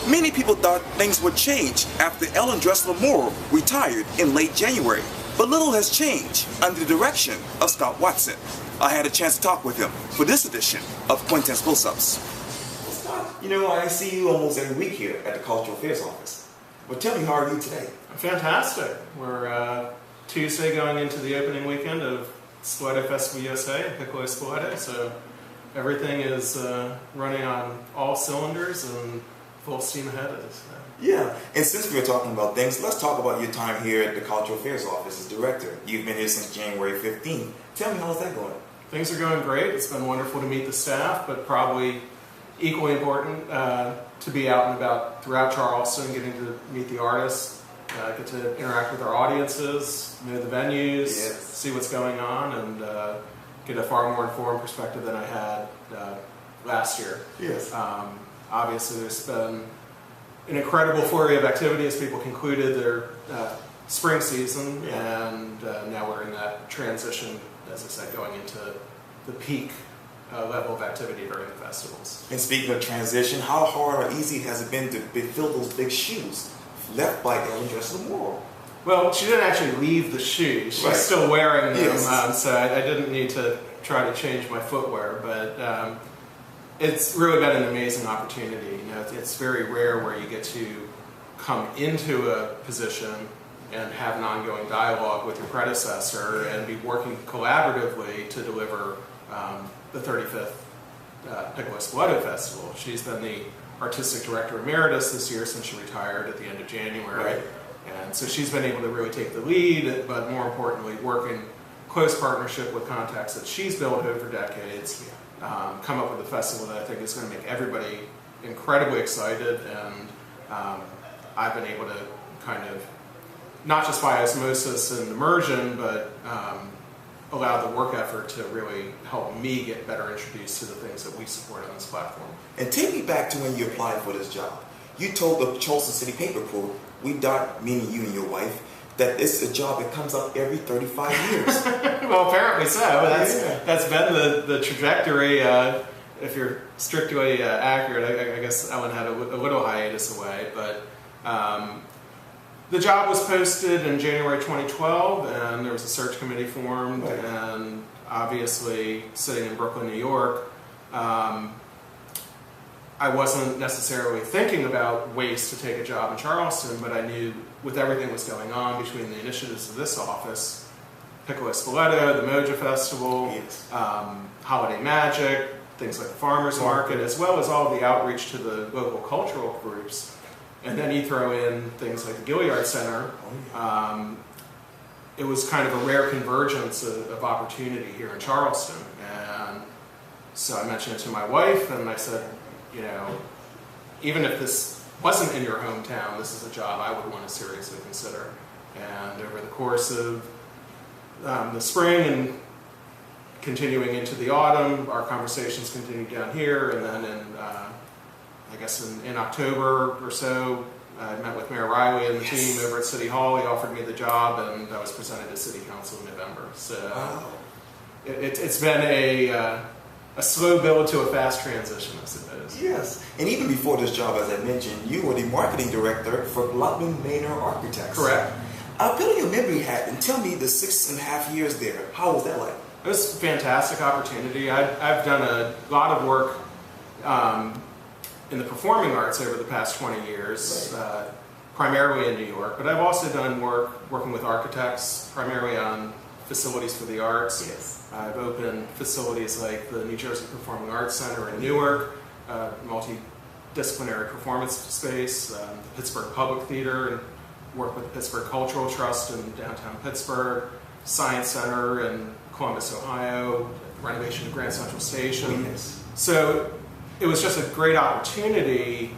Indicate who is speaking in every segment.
Speaker 1: Many people thought things would change after Ellen Dressler Moryl retired in late January, but little has changed under the direction of Scott Watson. I had a chance to talk with him for this edition of Quintin's Close-Ups. Scott, I see you almost every week here at the Cultural Affairs Office. Well, tell me, how are you today?
Speaker 2: Fantastic. We're Tuesday going into the opening weekend of Spoleto Festival USA at Piccolo Spoleto, so everything is running on all cylinders and full steam ahead of this.
Speaker 1: Yeah, and since we were talking about things, let's talk about your time here at the Cultural Affairs Office as director. You've been here since January 15th. Tell me, how's that going?
Speaker 2: Things are going great. It's been wonderful to meet the staff, but probably equally important to be out and about throughout Charleston, getting to meet the artists, get to interact with our audiences, know the venues, see what's going on, and get a far more informed perspective than I had last year.
Speaker 1: Yes.
Speaker 2: Obviously, there's been an incredible flurry of activity as people concluded their spring season, and now we're in that transition, as I said, going into the peak level of activity during the festivals.
Speaker 1: And speaking of transition, how hard or easy has it been to fill those big shoes left by Ellen Dressler Moryl?
Speaker 2: Well, she didn't actually leave the shoes. She's still wearing them, so I didn't need to try to change my footwear, but it's really been an amazing opportunity. It's very rare where you get to come into a position and have an ongoing dialogue with your predecessor and be working collaboratively to deliver the 35th Piccolo Spoleto Festival. She's been the artistic director emeritus this year since she retired at the end of January.
Speaker 1: Right.
Speaker 2: And so she's been able to really take the lead, but more importantly, work in close partnership with contacts that she's built over decades, come up with a festival that I think is going to make everybody incredibly excited, and I've been able to kind of, not just by osmosis and immersion, but allow the work effort to really help me get better introduced to the things that we support on this platform.
Speaker 1: And take me back to when you applied for this job. You told the Charleston City Paper Crew, meaning you and your wife, that it's a job that comes up every 35 years.
Speaker 2: Well, apparently so. That's been the trajectory. If you're strictly accurate, I guess Ellen had a little hiatus away, but the job was posted in January 2012, and there was a search committee formed, and obviously sitting in Brooklyn, New York, I wasn't necessarily thinking about ways to take a job in Charleston, but I knew with everything that was going on between the initiatives of this office, Piccolo Spoleto, the Moja Festival, Holiday Magic, things like the Farmers Market, as well as all the outreach to the local cultural groups, and then you throw in things like the Gilliard Center, it was kind of a rare convergence of opportunity here in Charleston. And so I mentioned it to my wife, and I said, even if this wasn't in your hometown, this is a job I would want to seriously consider. And over the course of the spring and continuing into the autumn, our conversations continued down here, and then in October or so, I met with Mayor Riley and the team over at City Hall. He offered me the job, and I was presented to City Council in November. So it's been a slow build to a fast transition, I suppose.
Speaker 1: Yes, and even before this job, as I mentioned, you were the marketing director for Manor Architects.
Speaker 2: Correct.
Speaker 1: I'll put on your memory hat and tell me the 6.5 years there. How was that like?
Speaker 2: It was a fantastic opportunity. I've done a lot of work in the performing arts over the past 20 years, primarily in New York, but I've also done work working with architects, primarily on facilities for the arts.
Speaker 1: Yes.
Speaker 2: I've opened facilities like the New Jersey Performing Arts Center in Newark, multidisciplinary performance space, the Pittsburgh Public Theater, and worked with the Pittsburgh Cultural Trust in downtown Pittsburgh, Science Center in Columbus, Ohio, renovation of Grand Central Station. So it was just a great opportunity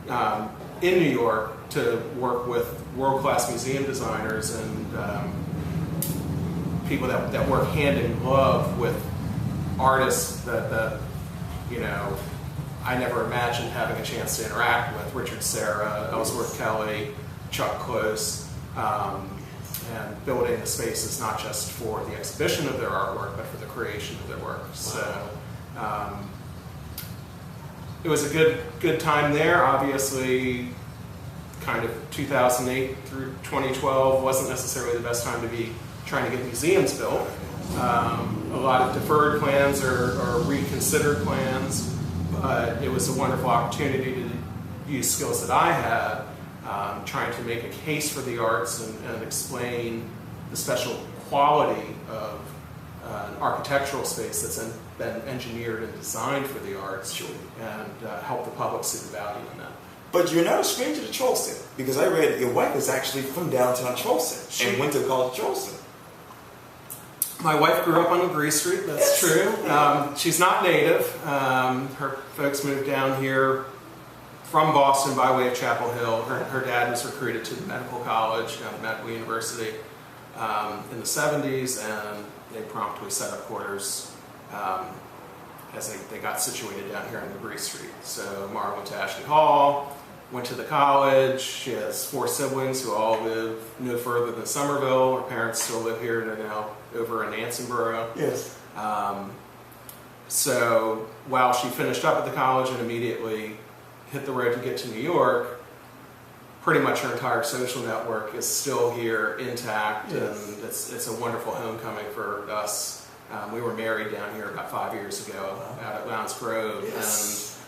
Speaker 2: in New York to work with world-class museum designers and people that work hand in glove with artists that I never imagined having a chance to interact with. Richard Serra, Ellsworth Kelly, Chuck Close, and building the spaces not just for the exhibition of their artwork, but for the creation of their work. So it was a good time there. Obviously, kind of 2008 through 2012 wasn't necessarily the best time to be trying to get museums built. A lot of deferred plans or reconsidered plans, but it was a wonderful opportunity to use skills that I had, trying to make a case for the arts and explain the special quality of an architectural space that's been engineered and designed for the arts, and help the public see the value in that.
Speaker 1: But you're not a stranger to Charleston, because I read your wife is actually from downtown Charleston and went to college in Charleston.
Speaker 2: My wife grew up on LeGree Street, that's true. She's not native. Her folks moved down here from Boston by way of Chapel Hill. Her dad was recruited to the medical college down at Medical University in the 70s, and they promptly set up quarters as they got situated down here on LeGree Street. So Mara went to Ashley Hall, went to the college. She has 4 siblings who all live no further than Somerville. Her parents still live here. They're now over in Ansonboro.
Speaker 1: Yes.
Speaker 2: So while she finished up at the college and immediately hit the road to get to New York, pretty much her entire social network is still here intact,
Speaker 1: yes.
Speaker 2: And it's a wonderful homecoming for us. We were married down here about 5 years ago out at Lowndes Grove,
Speaker 1: yes.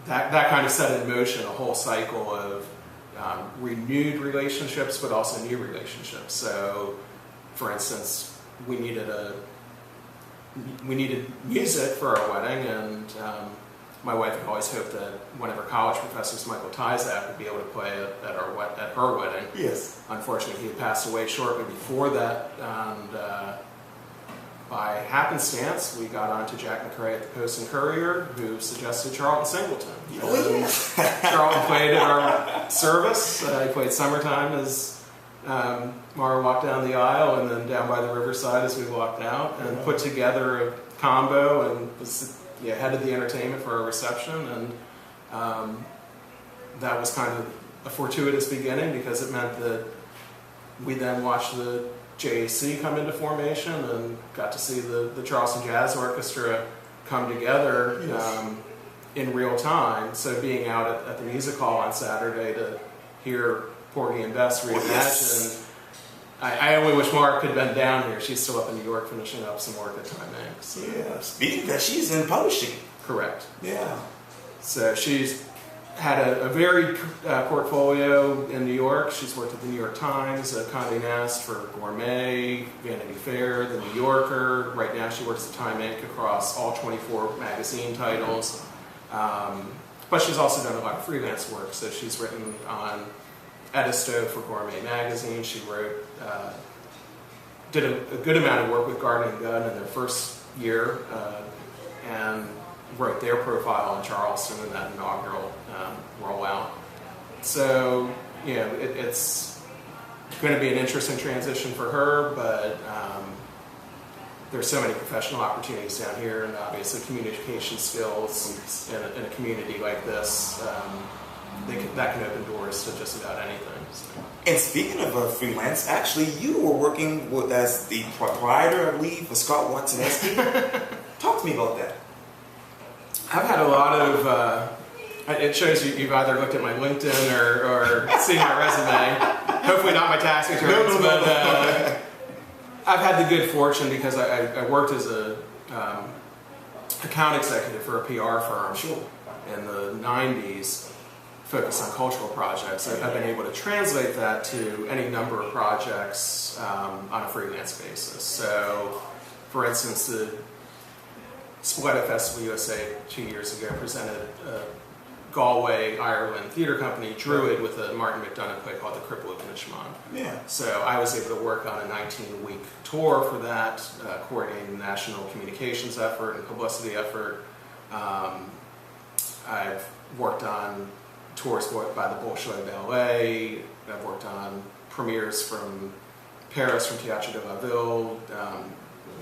Speaker 2: And that kind of set in motion a whole cycle of renewed relationships, but also new relationships. So, for instance, we needed music for our wedding, and my wife had always hoped that one of her college professors, Michael Tyzak, would be able to play at her wedding.
Speaker 1: Yes.
Speaker 2: Unfortunately, he had passed away shortly before that, and by happenstance, we got on to Jack McRae at the Post and Courier, who suggested Charlton Singleton.
Speaker 1: Oh, yeah.
Speaker 2: Charlton played at our service. He played Summertime as Mara walked down the aisle, and then down by the riverside as we walked out, and put together a combo, and was headed the entertainment for our reception. And that was kind of a fortuitous beginning, because it meant that we then watched the JAC come into formation and got to see the Charleston Jazz Orchestra come together, yes. In real time. So being out at the music hall on Saturday to hear Porgy and Bess reimagined, yes. I only wish Mark could have been down here. She's still up in New York finishing up some work at Time Inc. So.
Speaker 1: Yeah, speaking of that, she's in publishing.
Speaker 2: Correct.
Speaker 1: Yeah.
Speaker 2: So she's had a varied portfolio in New York. She's worked at the New York Times, Condé Nast for Gourmet, Vanity Fair, The New Yorker. Right now she works at Time Inc. across all 24 magazine titles. But she's also done a lot of freelance work. So she's written on Edisto for Gourmet magazine. She wrote, did a good amount of work with Garden and Gun in their first year, and wrote their profile in Charleston in that inaugural rollout. So, it's going to be an interesting transition for her, but there's so many professional opportunities down here, and obviously communication skills in a community like this, that can open doors to just about anything. So.
Speaker 1: And speaking of freelance, actually you were working as the proprietor, I believe, for Scott Watson-esque. Talk to me about that.
Speaker 2: I've had a lot of, it shows you've either looked at my LinkedIn or seen my resume. Hopefully not my tax returns, but I've had the good fortune, because I worked as a account executive for a PR firm in the 90s, focused on cultural projects. I've been able to translate that to any number of projects on a freelance basis. So, for instance, the Spoleto Festival USA 2 years ago presented a Galway, Ireland theatre company, Druid, with a Martin McDonagh play called The Cripple of Inishmaan.
Speaker 1: Yeah.
Speaker 2: So I was able to work on a 19-week tour for that, coordinating the national communications effort and publicity effort. I've worked on tours by the Bolshoi Ballet. I've worked on premieres from Paris, from Théâtre de la Ville,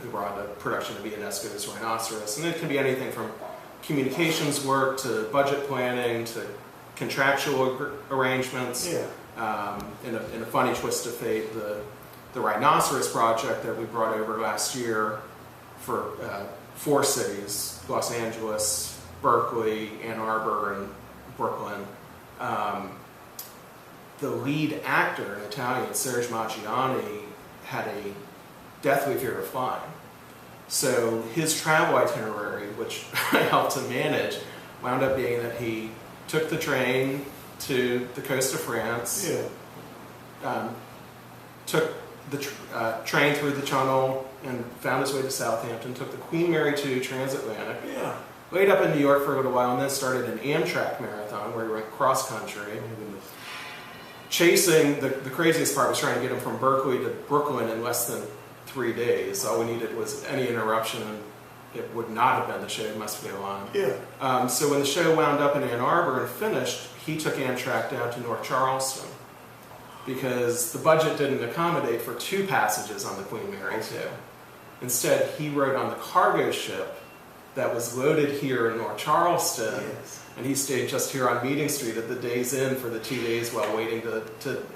Speaker 2: who brought a production of Ionesco's Rhinoceros. And it can be anything from communications work to budget planning to contractual arrangements.
Speaker 1: Yeah.
Speaker 2: In a funny twist of fate, the Rhinoceros project that we brought over last year for 4 cities, Los Angeles, Berkeley, Ann Arbor, and Brooklyn. The lead actor, an Italian, Serge Maggiani, had a deathly fear of flying. So his travel itinerary, which I helped to manage, wound up being that he took the train to the coast of France, took the train through the Channel and found his way to Southampton, took the Queen Mary 2 transatlantic, laid up in New York for a little while, and then started an Amtrak marathon where he went cross-country. Chasing, the craziest part was trying to get him from Berkeley to Brooklyn in less than 3 days. All we needed was any interruption, and it would not have been the show must be on. So when the show wound up in Ann Arbor and finished, he took Amtrak down to North Charleston because the budget didn't accommodate for 2 passages on the Queen Mary 2. Instead, he rode on the cargo ship that was loaded here in North Charleston, and he stayed just here on Meeting Street at the Days Inn for the 2 days while waiting to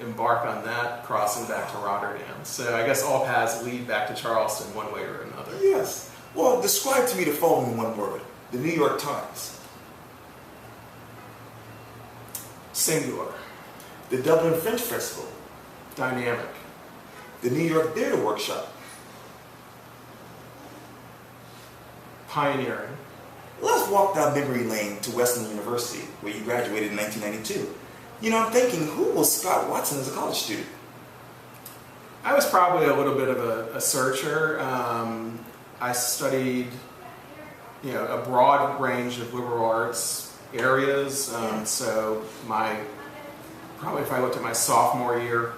Speaker 2: embark on that crossing back to Rotterdam. So I guess all paths lead back to Charleston one way or another.
Speaker 1: Yes. Well, describe to me the following in one word. The New York Times.
Speaker 2: Singular.
Speaker 1: The Dublin Fringe Festival.
Speaker 2: Dynamic.
Speaker 1: The New York Theater Workshop.
Speaker 2: Pioneering.
Speaker 1: Let's walk down memory lane to Western University, where you graduated in 1992. You know, I'm thinking, who was Scott Watson as a college student?
Speaker 2: I was probably a little bit of a searcher. I studied, a broad range of liberal arts areas. So probably if I looked at my sophomore year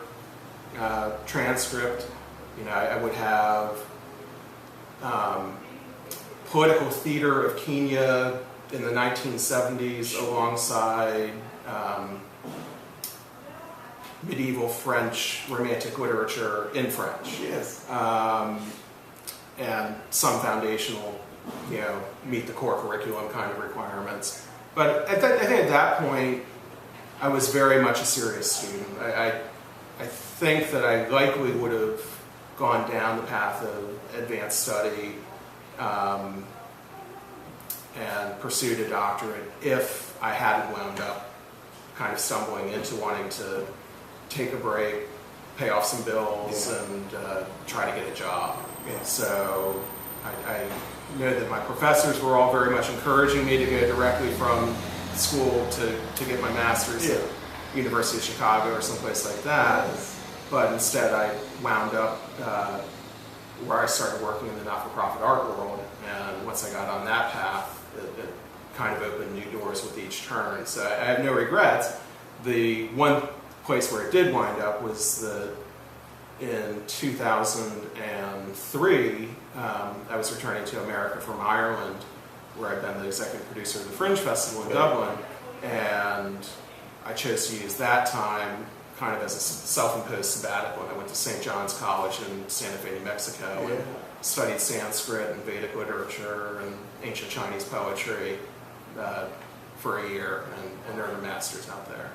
Speaker 2: transcript, I would have political theater of Kenya in the 1970s alongside medieval French romantic literature in French. And some foundational, meet the core curriculum kind of requirements. But I think at that point, I was very much a serious student. I think that I likely would have gone down the path of advanced study and pursued a doctorate if I hadn't wound up kind of stumbling into wanting to take a break, pay off some bills, and try to get a job. So I know that my professors were all very much encouraging me to go directly from school to get my master's at University of Chicago or someplace like that. But instead I wound up where I started working in the not-for-profit art world, and once I got on that path, it kind of opened new doors with each turn. So I have no regrets. The one place where it did wind up was in 2003, I was returning to America from Ireland, where I'd been the executive producer of the Fringe Festival in Dublin, and I chose to use that time kind of as a self-imposed sabbatical. And I went to St. John's College in Santa Fe, New Mexico, and studied Sanskrit and Vedic literature and ancient Chinese poetry for a year, and earned a master's out there.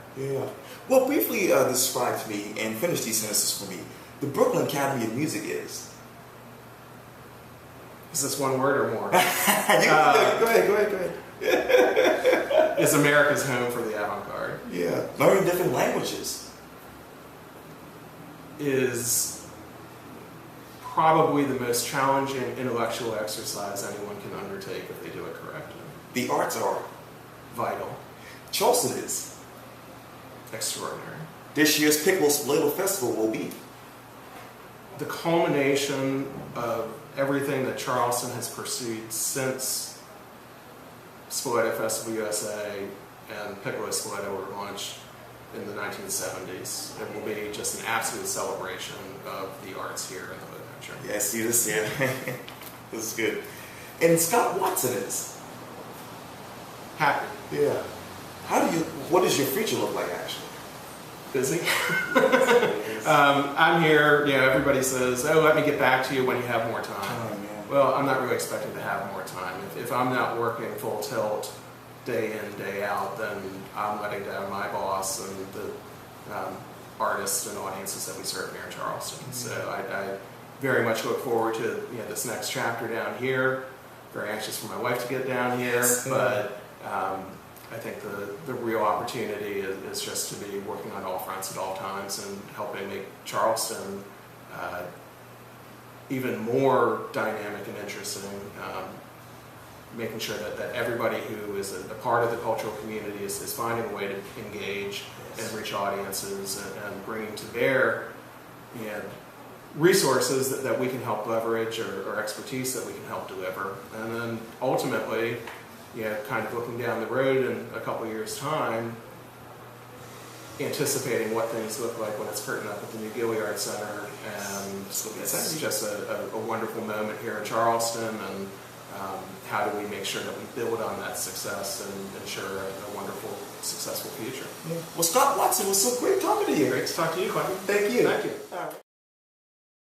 Speaker 1: Well, briefly describe to me and finish these sentences for me. The Brooklyn Academy of Music is?
Speaker 2: Is this one word or more?
Speaker 1: Go ahead.
Speaker 2: Is America's home for the avant-garde.
Speaker 1: Learning different languages.
Speaker 2: Is probably the most challenging intellectual exercise anyone can undertake if they do it correctly.
Speaker 1: The arts are?
Speaker 2: Vital.
Speaker 1: Charleston is?
Speaker 2: Extraordinary.
Speaker 1: This year's Piccolo Spoleto Festival will be?
Speaker 2: The culmination of everything that Charleston has pursued since Spoleto Festival USA and Piccolo Spoleto were launched in the 1970s. It will be just an absolute celebration of the arts here in the Low Country.
Speaker 1: I see this, This is good. And Scott Watson is?
Speaker 2: Happy.
Speaker 1: What does your future look like, actually?
Speaker 2: Busy. I'm here, everybody says, let me get back to you when you have more time. Well, I'm not really expecting to have more time. If I'm not working full tilt day in, day out, then I'm letting down my boss and the artists and audiences that we serve here in Charleston. So I very much look forward to this next chapter down here. Very anxious for my wife to get down here, but I think the real opportunity is just to be working on all fronts at all times and helping make Charleston even more dynamic and interesting, making sure that everybody who is a part of the cultural community is finding a way to engage and reach audiences and bringing to bear resources that we can help leverage or expertise that we can help deliver. And then ultimately, kind of looking down the road in a couple of years' time, anticipating what things look like when it's curtained up at the new Gilliard Center, and it's just a wonderful moment here in Charleston, and how do we make sure that we build on that success and ensure a wonderful, successful future.
Speaker 1: Well, Scott Watson, was so great talking to you.
Speaker 2: Great to talk to you, Quintin.
Speaker 1: Thank you.
Speaker 2: Thank you.